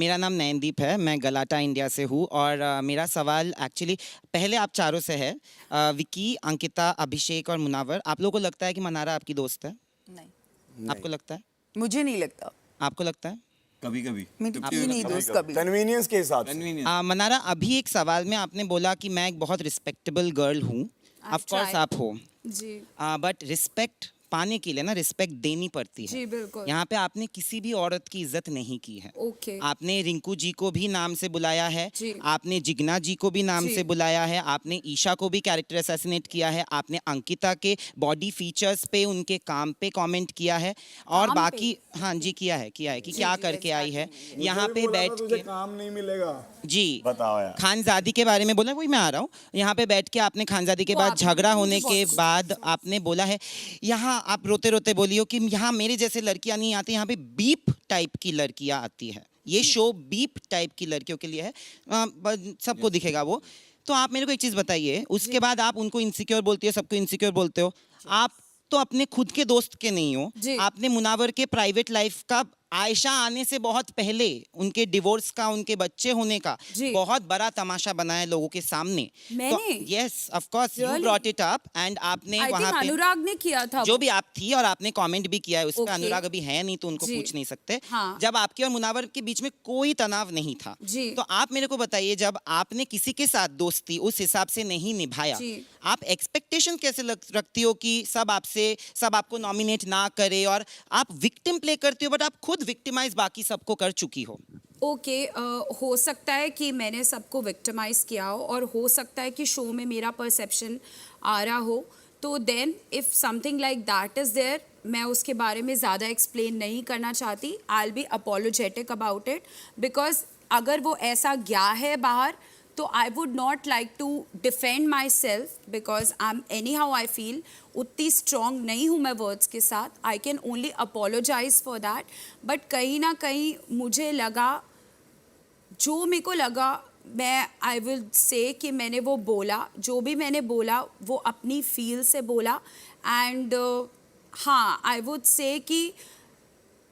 मेरा नाम नयनदीप है, मैं गलाटा इंडिया से हूँ और मेरा सवाल एक्चुअली पहले आप चारों से है। विकी, अंकिता, अभिषेक और मुनावर, आप लोगों को लगता है कि मनारा आपकी दोस्त है? नहीं, आपको लगता है? मुझे नहीं लगता। आपको लगता है? कभी कभी मेरी थी नहीं दोस्त कभी। कन्वीनियंस के हिसाब से। मनारा, अभी एक सवाल में आपने बोला कि मैं एक बहुत रिस्पेक्टेबल गर्ल हूँ। ऑफ कोर्स आप हो, जी बट रिस्पेक्ट पाने के लिए ना रिस्पेक्ट देनी पड़ती है। जी बिल्कुल। यहाँ पे आपने किसी भी औरत की इज्जत नहीं की है। ओके आपने रिंकू जी को भी नाम से बुलाया है, जी। आपने जिग्ना जी को भी नाम जी। से बुलाया है, आपने ईशा को भी कैरेक्टर असैसिनेट किया है, आपने अंकिता के बॉडी फीचर्स पे, उनके काम पे कमेंट किया है और काम पे? बाकी हाँ जी किया है कि क्या करके आई है यहाँ पे बैठ तुझे के। काम नहीं मिलेगा। जी बताओ यार। खानजादी के बारे में बोला, वही मैं आ रहा हूँ। यहाँ पे बैठ के आपने खानजादी के वो बाद आप- झगड़ा होने मुझे के बहुत- बाद आपने बोला है, यहाँ आप रोते रोते बोलियो कि यहाँ मेरे जैसे लड़कियां नहीं आती, यहाँ पे बीप टाइप की लड़कियां आती है। ये शो बीप टाइप की लड़कियों के लिए है, सबको दिखेगा वो। तो आप मेरे को एक चीज बताइए, उसके बाद आप उनको इनसिक्योर बोलती हो, सबको इनसिक्योर बोलते हो। आप तो अपने खुद के दोस्त के नहीं हो, जी। आपने मुनावर के प्राइवेट लाइफ का, आयशा आने से बहुत पहले उनके डिवोर्स का, उनके बच्चे होने का जी। बहुत बड़ा तमाशा बनाया लोगों के सामने। मैंने? Yes of course you Really? Brought it up and आपने आई वहां थिंक पे अनुराग ने किया था जो वो। भी आप थी और आपने कमेंट भी किया है उस पे। Okay. अनुराग अभी है नहीं तो उनको जी। पूछ नहीं सकते। हाँ। जब आपके और मुनावर के बीच में कोई तनाव नहीं था, जी। तो आप मेरे को बताइए, जब आपने किसी के साथ दोस्ती उस हिसाब से नहीं निभाया, जी। आप एक्सपेक्टेशन कैसे रखती हो कि सब आपको नॉमिनेट ना करे, और आप विक्टिम प्ले करती हो बट आप खुद विक्टिमाइज बाकी सबको कर चुकी हो। ओके हो सकता है कि मैंने सबको विक्टिमाइज किया हो और हो सकता है कि शो में मेरा परसेप्शन आ रहा हो, तो then if something like that is there, मैं उसके बारे में ज़्यादा एक्सप्लेन नहीं करना चाहती। I will be apologetic about it, because अगर वो ऐसा गया है बाहर तो I would not like to defend myself, because I am anyhow I feel उतनी स्ट्रॉन्ग नहीं हूँ मैं वर्ड्स के साथ। I can only apologize for that, but कहीं ना कहीं मुझे लगा, जो मेरे को लगा, मैं आई विल से कि मैंने वो बोला, जो भी मैंने बोला वो अपनी फील से बोला। एंड हाँ, आई वुड से कि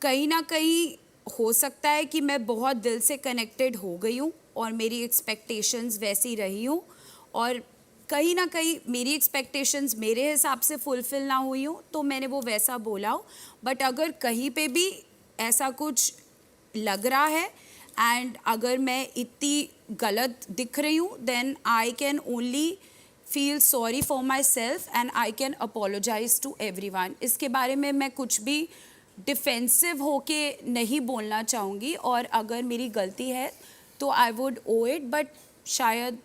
कहीं ना कहीं हो सकता है कि मैं बहुत दिल से कनेक्टेड हो गई हूँ और मेरी एक्सपेक्टेशंस वैसी रही हूँ, और कहीं ना कहीं मेरी एक्सपेक्टेशंस मेरे हिसाब से फुलफिल ना हुई हूँ तो मैंने वो वैसा बोला हो। बट अगर कहीं पे भी ऐसा कुछ लग रहा है एंड अगर मैं इतनी गलत दिख रही हूँ, then I can only feel sorry for myself and I can apologize to everyone. इसके बारे में मैं कुछ भी डिफेंसिव होके नहीं बोलना चाहूँगी, और अगर मेरी गलती है तो I would owe it, but शायद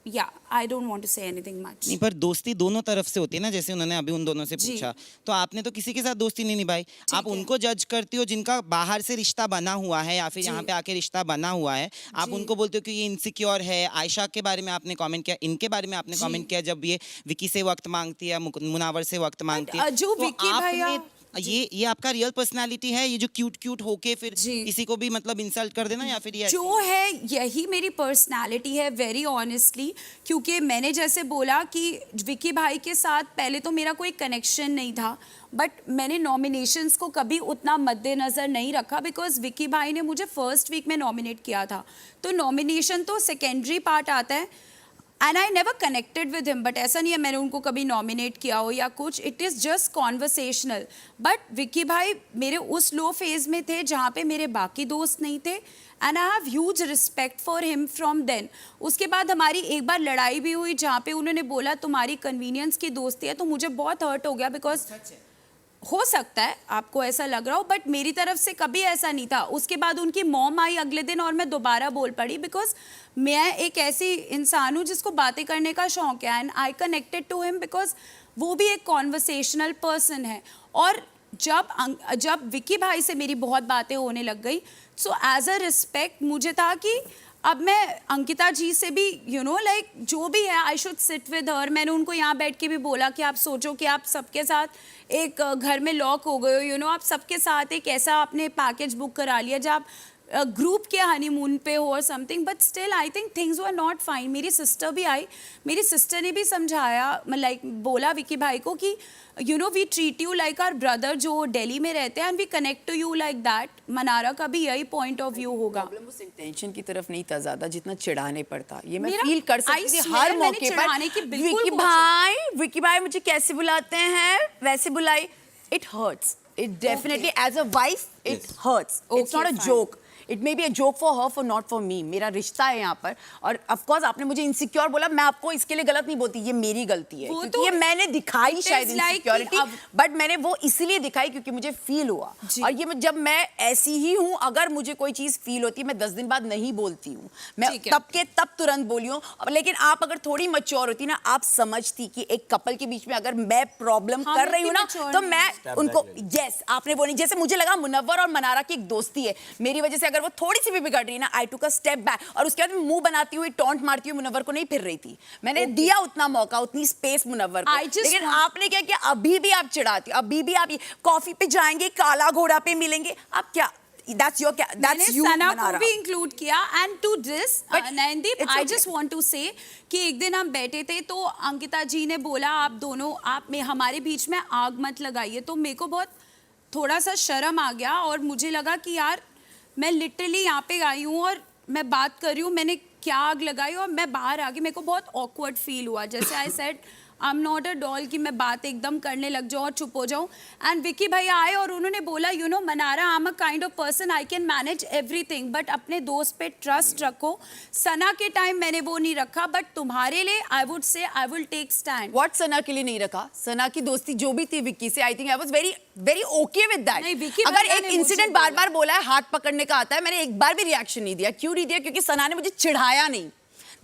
या I don't want to say anything much. नहीं, पर दोस्ती दोनों तरफ से होती है ना, जैसे उन्होंने अभी उन दोनों से जी। पूछा, तो आपने तो किसी के साथ दोस्ती नहीं निभाई। आप है। उनको जज करती हो जिनका बाहर से रिश्ता बना हुआ है या फिर जी। यहाँ पे आके रिश्ता बना हुआ है। आप जी। उनको बोलते हो कि ये इनसिक्योर है। आयशा के बारे में आपने कमेंट किया, इनके बारे में आपने जी। कमेंट किया, जब ये विकी से वक्त मांगती है, मुनावर से वक्त मांगती है। जो तो विकी आपने- भैया- ये आपका रियल पर्सनालिटी है, ये जो क्यूट होके फिर जी। किसी को भी मतलब इंसल्ट कर देना, या फिर ये जो है यही मेरी पर्सनालिटी है, वेरी ऑनेस्टली। क्योंकि मैंने जैसे बोला कि विकी भाई के साथ पहले तो मेरा कोई कनेक्शन नहीं था, बट मैंने नॉमिनेशंस को कभी उतना मद्देनज़र नहीं रखा, बिकॉज विकी भाई ने मुझे फर्स्ट वीक में नॉमिनेट किया था, तो नॉमिनेशन तो सेकेंडरी पार्ट आता है। And I never connected with him, but ऐसा नहीं है मैंने उनको कभी नॉमिनेट किया हो या कुछ, it is just conversational. But Vicky भाई मेरे उस लो फेज़ में थे जहाँ पे मेरे बाकी दोस्त नहीं थे, and I have huge respect for him from then. उसके बाद हमारी एक बार लड़ाई भी हुई जहाँ पे उन्होंने बोला तुम्हारी कन्वीनियंस की दोस्ती है, तो मुझे बहुत हर्ट हो गया, बिकॉज हो सकता है आपको ऐसा लग रहा हो, बट मेरी तरफ से कभी ऐसा नहीं था। उसके बाद उनकी मॉम आई अगले दिन और मैं दोबारा बोल पड़ी, बिकॉज मैं एक ऐसी इंसान हूँ जिसको बातें करने का शौक है, and I connected to him because वो भी एक कॉन्वर्सेशनल पर्सन है। और जब विकी भाई से मेरी बहुत बातें होने लग गई, सो एज अ रिस्पेक्ट मुझे था कि अब मैं अंकिता जी से भी लाइक जो भी है I should sit with her. मैंने उनको यहाँ बैठ के भी बोला कि आप सोचो कि आप सबके साथ एक घर में लॉक हो गए हो, आप सबके साथ एक ऐसा आपने पैकेज बुक करा लिया जब आप ग्रुप के हनीमून पे हो और something, but still I think things were not fine. मेरी सिस्टर भी आई, मेरी सिस्टर ने भी समझाया, लाइक बोला विकी भाई को कि you know we treat you like our brother जो दिल्ली में रहते हैं, and we connect to you like that. Mannara का भी यही पॉइंट ऑफ व्यू होगा. प्रॉब्लम उस इंटेंशन की तरफ नहीं था ज्यादा जितना चिढ़ाने पड़ता. ये मैं मेरा- फील कर I सकती थी swear हर मैंने मौके चिढ़ाने की पर. बिल्कुल कोशिश- विकी भाई मुझे कैसे बुलाते हैं वैसे बुलाई. It hurts. It definitely as a wife it hurts. It's Okay, not a fine. Joke. It may be a joke for her for not for me. मेरा रिश्ता है यहाँ पर. और ऑफ कोर्स आपने मुझे इनसिक्योर बोला, मैं आपको इसके लिए गलत नहीं बोलती, ये मेरी गलती है वो क्योंकि तो ये मैंने दिखाई it is शायद like कि इनसिक्योरिटी, अब- बट मैंने वो इसलिए दिखाई क्योंकि मुझे फील हुआ. जी. और ये जब मैं ऐसी ही हूँ, अगर मुझे कोई चीज फील होती है मैं 10 दिन बाद नहीं बोलती हूँ. मैं ठीक है. तब के तब तुरंत बोली हूँ. लेकिन आप अगर थोड़ी मैच्योर होती ना, आप समझती कि एक कपल के बीच में अगर मैं प्रॉब्लम हाँ, कर रही हूँ ना, मैं mature तो नहीं मैं उनको यस आपने बोली. जैसे मुझे लगा मुनव्वर और मनारा की एक दोस्ती है, मेरी वजह से अगर वो थोड़ी सी भी बिगड़ रही है ना, आई टुक अ स्टेप बैक. और उसके बाद मैं मुंह बनाती हुई टॉन्ट मारती हुई मुनव्वर को नहीं फिर रही थी. मैंने दिया उतना मौका, उतनी स्पेस मुनव्वर को. I just लेकिन want- आपने क्या किया, अभी भी आप चिढ़ाती हो. अभी भी आप कॉफी पे जाएंगे, काला घोड़ा पे मिलेंगे. आप क्या, that's your मैंने that's you सना को मनारा. भी इंक्लूड किया. And to this But Naindeep, it's I okay. Just want to say कि एक दिन हम बैठे थे तो अंकिता जी ने बोला आप दोनों आप में हमारे बीच में आग मत लगाइए. तो मेरे को बहुत थोड़ा सा शर्म आ गया और मुझे लगा कि यार मैं लिटरली यहाँ पे आई हूँ और मैं बात कर रही हूँ, मैंने क्या आग लगाई और मैं बाहर आ गई. मेरे को बहुत ऑकवर्ड फील हुआ. जैसे I said I am not a doll कि मैं बात एकदम करने लग जाऊँ और चुप हो जाऊँ. एंड विकी भैया आए और उन्होंने बोला you know Mannara I am a kind of person I can manage everything, but अपने दोस्त पे ट्रस्ट रखो. सना के टाइम मैंने वो नहीं रखा, बट तुम्हारे लिए I would say I will take stand. What Sana के लिए नहीं रखा. सना की दोस्ती जो भी थी विक्की से, I think I was very very okay with that. नहीं, विक्की अगर भैया एक ने मुझे इंसिडेंट बोला। बार बार बोला है हाथ पकड़ने का आता है, मैंने एक बार भी रिएक्शन नहीं दिया. क्यों नहीं दिया? क्योंकि सना ने मुझे चिढ़ाया नहीं.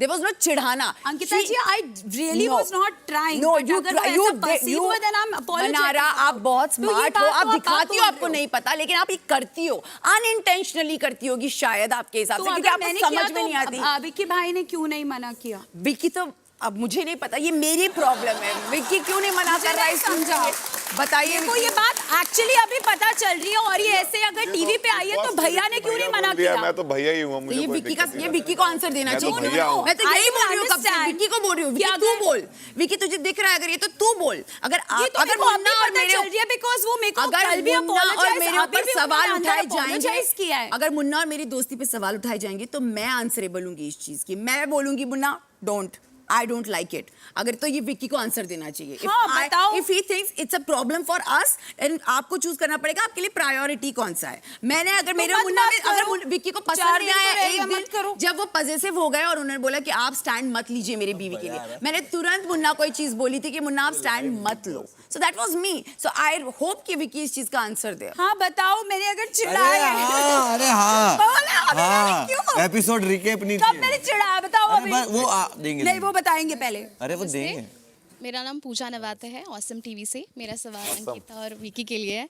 There was no चिढ़ाना. Ankita ji, I really was not trying. No, but you अगर try. वो ऐसा perceive हुआ, then I'm apologetic. मनारा, आप बहुत तो ये स्मार्ट हो. बात आप तो दिखाती हो, बोल आपको रहे नहीं पता, लेकिन आप ये करती हो. अनइंटेंशनली करती होगी शायद आपके हिसाब तो से, क्योंकि अगर आपको मैंने समझ किया में नहीं आती. तो विकी भाई ने क्यों नहीं मना किया? विक्की तो अब मुझे नहीं पता, ये मेरी प्रॉब्लम है. विक्की क्यों नहीं मना कर रहा है? समझाओ. बताइए. देखो ये बात एक्चुअली अभी पता चल रही है और ये ऐसे अगर टीवी पे आई है तो भैया ने क्यों नहीं मना किया? मैं तो भैया ही हूँ. तो मुझे ये कोई विक्की का, दिक्कत ये नहीं विक्की को आंसर देना मैं तो चाहिए. भैया हूँ. मैं तो यही I बोल रही हूँ कब से. understand. विक्की को बोल रही हूँ, कि विक्की तू अगर- बोल. विक्की तुझे दिख रहा है अगर ये तो तू बोल. अगर ये तो अगर मेरे को अभी मुन्ना और पता मेरे चल रही है बिकॉज वो मेरे को अगर कल भी मुन्ना और apologize, मेरे अभी ऊपर भी सवाल उन्होंने उठाए अंदर जाएंगे, apologize किया है. अगर मुन्ना और मेरी दोस्ती पे सवाल उठाए जाएंगे तो मैं आंसरेबल हूँगी इस चीज की. मैं बोलूंगी Munna don't, I don't like it. अगर तो ये विक्की को आंसर देना चाहिए. हाँ, बताओ. If he thinks it's a problem for us, and आपको चूज करना पड़ेगा आपके लिए प्रायोरिटी कौन सा है. मैंने अगर मेरे मत मुन्ना बात में करो. अगर विक्की को 4 पसंद नहीं दिन आया, तो रहेगा, एक मत करो. दिन जब वो पजेसिव हो गए और उन्होंने बोला कि आप स्टैंड मत लीजिए मेरी बीवी के लिए, मैंने तुरंत मुन्ना को चीज बोली थी कि मुन्ना आप स्टैंड मत लो. So that was me. So I hope कि विक्की इस चीज का आंसर दे. हाँ बताओ, मैंने अगर अरे चिढ़ाया हाँ, अरे हाँ, बोला, अभी मैंने क्यों? एपिसोड रिकेप नहीं कब मैंने चिढ़ाया बताओ अरे अभी. वो देंगे नहीं वो बताएंगे पहले. अरे वो देंगे. मेरा नाम पूजा नवाते है, ऑसम टीवी से. मेरा सवाल अंकिता और विकी के लिए है.